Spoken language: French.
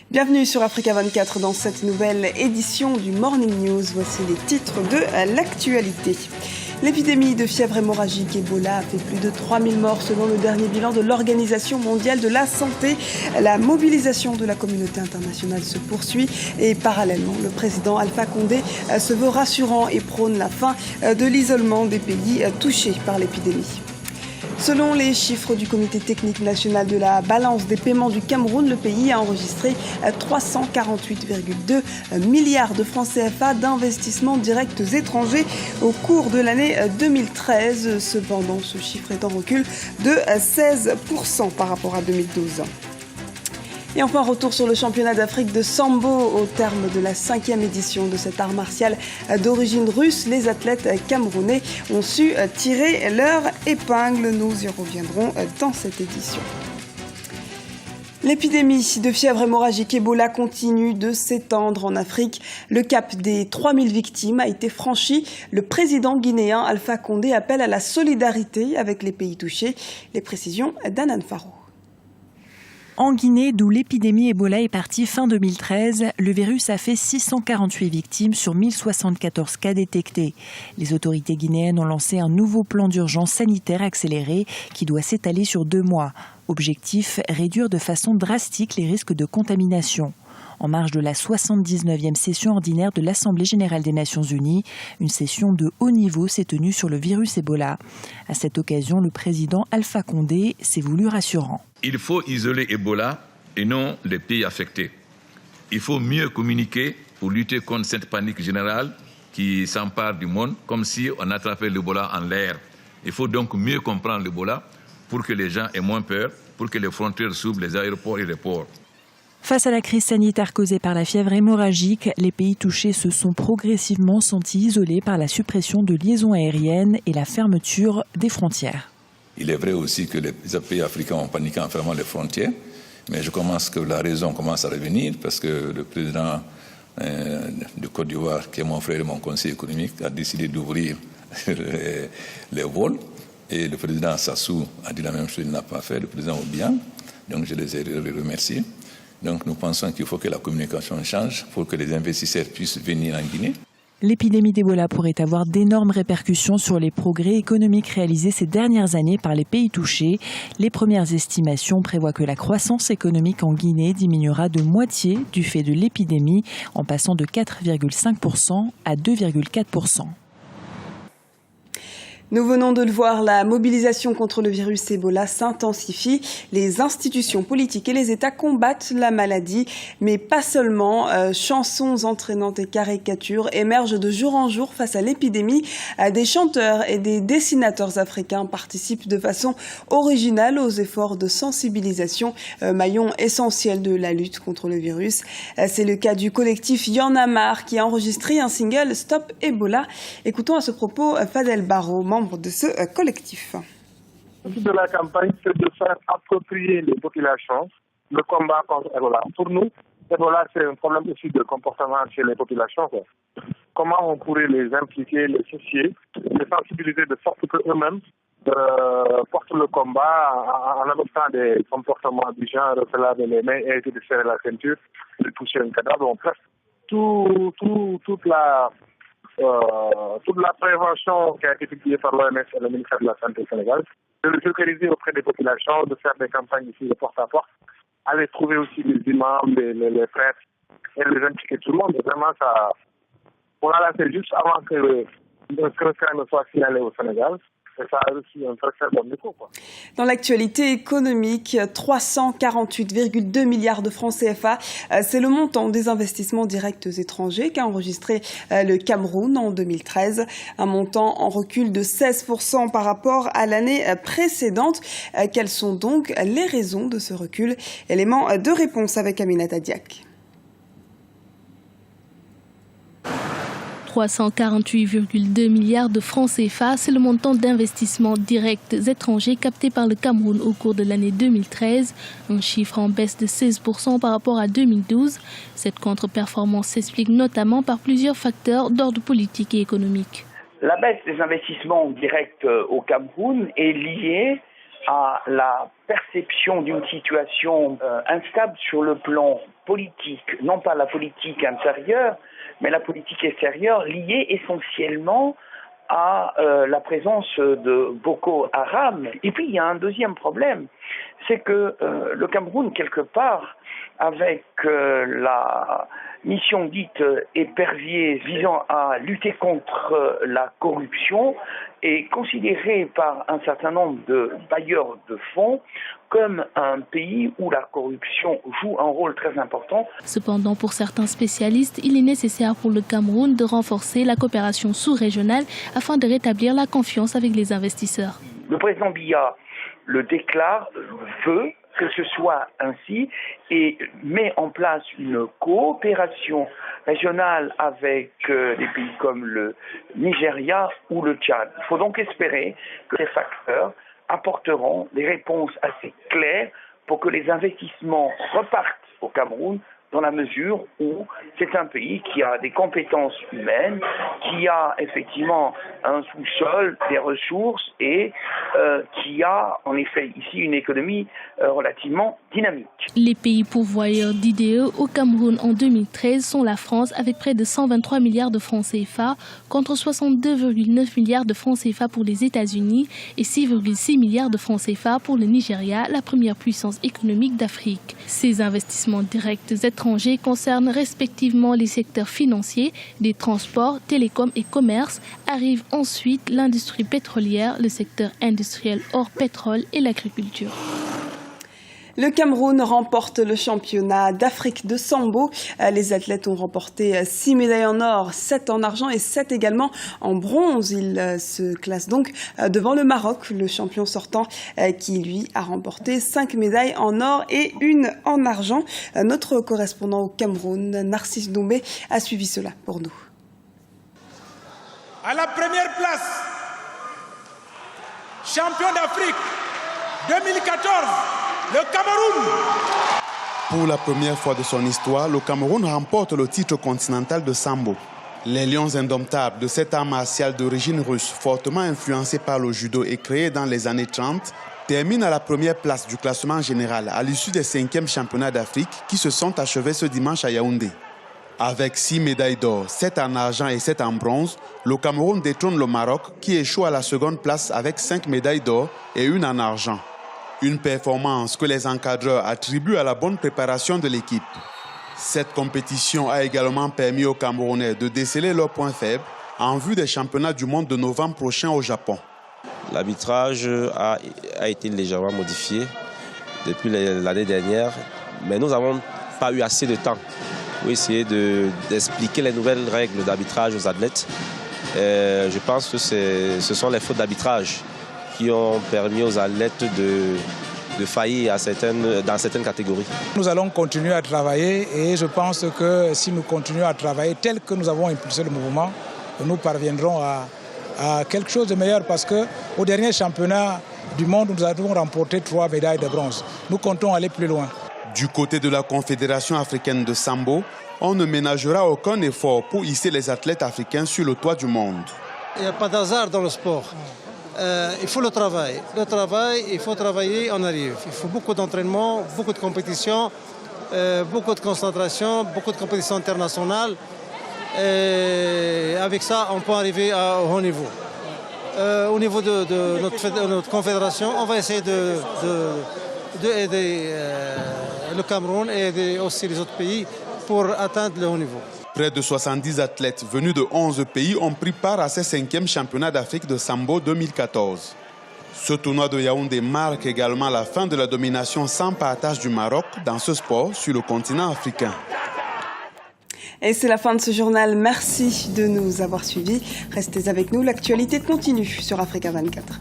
Bienvenue sur Africa 24 dans cette nouvelle édition du Morning News. Voici les titres de l'actualité. L'épidémie de fièvre hémorragique Ebola a fait plus de 3000 morts selon le dernier bilan de l'Organisation mondiale de la santé. La mobilisation de la communauté internationale se poursuit et parallèlement, le président Alpha Condé se veut rassurant et prône la fin de l'isolement des pays touchés par l'épidémie. Selon les chiffres du Comité technique national de la balance des paiements du Cameroun, le pays a enregistré 348,2 milliards de francs CFA d'investissements directs étrangers au cours de l'année 2013. Cependant, ce chiffre est en recul de 16% par rapport à 2012. Et enfin, retour sur le championnat d'Afrique de Sambo. Au terme de la 5e édition de cet art martial d'origine russe, les athlètes camerounais ont su tirer leur épingle. Nous y reviendrons dans cette édition. L'épidémie de fièvre hémorragique Ebola continue de s'étendre en Afrique. Le cap des 3000 victimes a été franchi. Le président guinéen Alpha Condé appelle à la solidarité avec les pays touchés. Les précisions d'Anan Faro. En Guinée, d'où l'épidémie Ebola est partie fin 2013, le virus a fait 648 victimes sur 1074 cas détectés. Les autorités guinéennes ont lancé un nouveau plan d'urgence sanitaire accéléré qui doit s'étaler sur 2 mois. Objectif, réduire de façon drastique les risques de contamination. En marge de la 79e session ordinaire de l'Assemblée générale des Nations unies, une session de haut niveau s'est tenue sur le virus Ebola. À cette occasion, le président Alpha Condé s'est voulu rassurant. Il faut isoler Ebola et non les pays affectés. Il faut mieux communiquer pour lutter contre cette panique générale qui s'empare du monde, comme si on attrapait l'Ebola en l'air. Il faut donc mieux comprendre l'Ebola pour que les gens aient moins peur, pour que les frontières s'ouvrent, les aéroports et les ports. Face à la crise sanitaire causée par la fièvre hémorragique, les pays touchés se sont progressivement sentis isolés par la suppression de liaisons aériennes et la fermeture des frontières. Il est vrai aussi que les pays africains ont paniqué en fermant les frontières, mais je pense que la raison commence à revenir parce que le président de Côte d'Ivoire, qui est mon frère et mon conseiller économique, a décidé d'ouvrir les vols. Et le président Sassou a dit la même chose, il n'a pas fait, le président Obiang. Donc je les ai remerciés. Donc nous pensons qu'il faut que la communication change pour que les investisseurs puissent venir en Guinée. L'épidémie d'Ebola pourrait avoir d'énormes répercussions sur les progrès économiques réalisés ces dernières années par les pays touchés. Les premières estimations prévoient que la croissance économique en Guinée diminuera de moitié du fait de l'épidémie, en passant de 4,5% à 2,4%. Nous venons de le voir, la mobilisation contre le virus Ebola s'intensifie. Les institutions politiques et les États combattent la maladie, mais pas seulement. Chansons entraînantes et caricatures émergent de jour en jour face à l'épidémie. Des chanteurs et des dessinateurs africains participent de façon originale aux efforts de sensibilisation, maillon essentiel de la lutte contre le virus. C'est le cas du collectif Y'en a marre qui a enregistré un single Stop Ebola. Écoutons à ce propos Fadel Barro, membre de ce collectif. Le but de la campagne, c'est de faire approprier les populations le combat contre Ebola. Pour nous, Ebola, c'est un problème aussi de comportement chez les populations. Comment on pourrait les impliquer, les associer, les sensibiliser de sorte qu'eux-mêmes portent le combat en adoptant des comportements du genre de se laver les mains, éviter de serrer la ceinture, de toucher un cadavre. Donc, toute la prévention qui a été publiée par l'OMS et le ministère de la Santé sénégal, de le vulgariser auprès des populations, de faire des campagnes ici de porte à porte, aller trouver aussi les imams, les prêtres et les impliquer tout le monde. Vraiment, ça, voilà, là, c'est juste avant que le cas ne soit signalé au Sénégal. Et ça a reçu un très très bon écho, quoi. Dans l'actualité économique, 348,2 milliards de francs CFA, c'est le montant des investissements directs étrangers qu'a enregistré le Cameroun en 2013. Un montant en recul de 16% par rapport à l'année précédente. Quelles sont donc les raisons de ce recul? Élément de réponse avec Aminata Diak. 348,2 milliards de francs CFA, c'est le montant d'investissements directs étrangers captés par le Cameroun au cours de l'année 2013, un chiffre en baisse de 16% par rapport à 2012. Cette contre-performance s'explique notamment par plusieurs facteurs d'ordre politique et économique. La baisse des investissements directs au Cameroun est liée à la perception d'une situation instable sur le plan politique, non pas la politique intérieure, mais la politique extérieure liée essentiellement à la présence de Boko Haram. Et puis il y a un deuxième problème, c'est que le Cameroun, quelque part, avec la mission dite épervier visant à lutter contre la corruption, est considéré par un certain nombre de bailleurs de fonds comme un pays où la corruption joue un rôle très important. Cependant, pour certains spécialistes, il est nécessaire pour le Cameroun de renforcer la coopération sous-régionale afin de rétablir la confiance avec les investisseurs. Le président Biya le déclare, veut que ce soit ainsi et met en place une coopération régionale avec des pays comme le Nigeria ou le Tchad. Il faut donc espérer que ces facteurs apporteront des réponses assez claires pour que les investissements repartent au Cameroun dans la mesure où c'est un pays qui a des compétences humaines, qui a effectivement un sous-sol, des ressources et qui a en effet ici une économie relativement dynamique. Les pays pourvoyeurs d'IDE au Cameroun en 2013 sont la France avec près de 123 milliards de francs CFA contre 62,9 milliards de francs CFA pour les États-Unis et 6,6 milliards de francs CFA pour le Nigeria, la première puissance économique d'Afrique. Ces investissements directs étrangers concernent respectivement les secteurs financiers, des transports, télécoms et commerce. Arrive ensuite l'industrie pétrolière, le secteur industriel hors pétrole et l'agriculture. Le Cameroun remporte le championnat d'Afrique de sambo. Les athlètes ont remporté 6 médailles en or, 7 en argent et 7 également en bronze. Ils se classent donc devant le Maroc, le champion sortant qui lui a remporté 5 médailles en or et 1 en argent. Notre correspondant au Cameroun, Narcisse Doumbé, a suivi cela pour nous. À la première place, champion d'Afrique 2014. Le Cameroun. Pour la première fois de son histoire, le Cameroun remporte le titre continental de sambo. Les lions indomptables de cet art martial d'origine russe, fortement influencé par le judo et créé dans les années 30, terminent à la première place du classement général à l'issue des 5e championnats d'Afrique qui se sont achevés ce dimanche à Yaoundé. Avec 6 médailles d'or, 7 en argent et 7 en bronze, le Cameroun détrône le Maroc qui échoue à la seconde place avec 5 médailles d'or et 1 en argent. Une performance que les encadreurs attribuent à la bonne préparation de l'équipe. Cette compétition a également permis aux Camerounais de déceler leurs points faibles en vue des championnats du monde de novembre prochain au Japon. L'arbitrage a été légèrement modifié depuis l'année dernière, mais nous n'avons pas eu assez de temps pour essayer d'expliquer les nouvelles règles d'arbitrage aux athlètes. Je pense que ce sont les fautes d'arbitrage qui ont permis aux athlètes de faillir dans certaines catégories. Nous allons continuer à travailler et je pense que si nous continuons à travailler tel que nous avons impulsé le mouvement, nous parviendrons à quelque chose de meilleur parce qu'au dernier championnat du monde, nous avons remporté 3 médailles de bronze. Nous comptons aller plus loin. Du côté de la Confédération africaine de sambo, on ne ménagera aucun effort pour hisser les athlètes africains sur le toit du monde. Il n'y a pas d'hasard dans le sport. Il faut le travail. Le travail, il faut travailler, on arrive. Il faut beaucoup d'entraînement, beaucoup de compétition, beaucoup de concentration, beaucoup de compétitions internationales. Et avec ça, on peut arriver au haut niveau. Au niveau de notre confédération, on va essayer d'aider le Cameroun et aider aussi les autres pays pour atteindre le haut niveau. Près de 70 athlètes venus de 11 pays ont pris part à ces 5e championnats d'Afrique de sambo 2014. Ce tournoi de Yaoundé marque également la fin de la domination sans partage du Maroc dans ce sport sur le continent africain. Et c'est la fin de ce journal. Merci de nous avoir suivis. Restez avec nous, l'actualité continue sur Africa 24.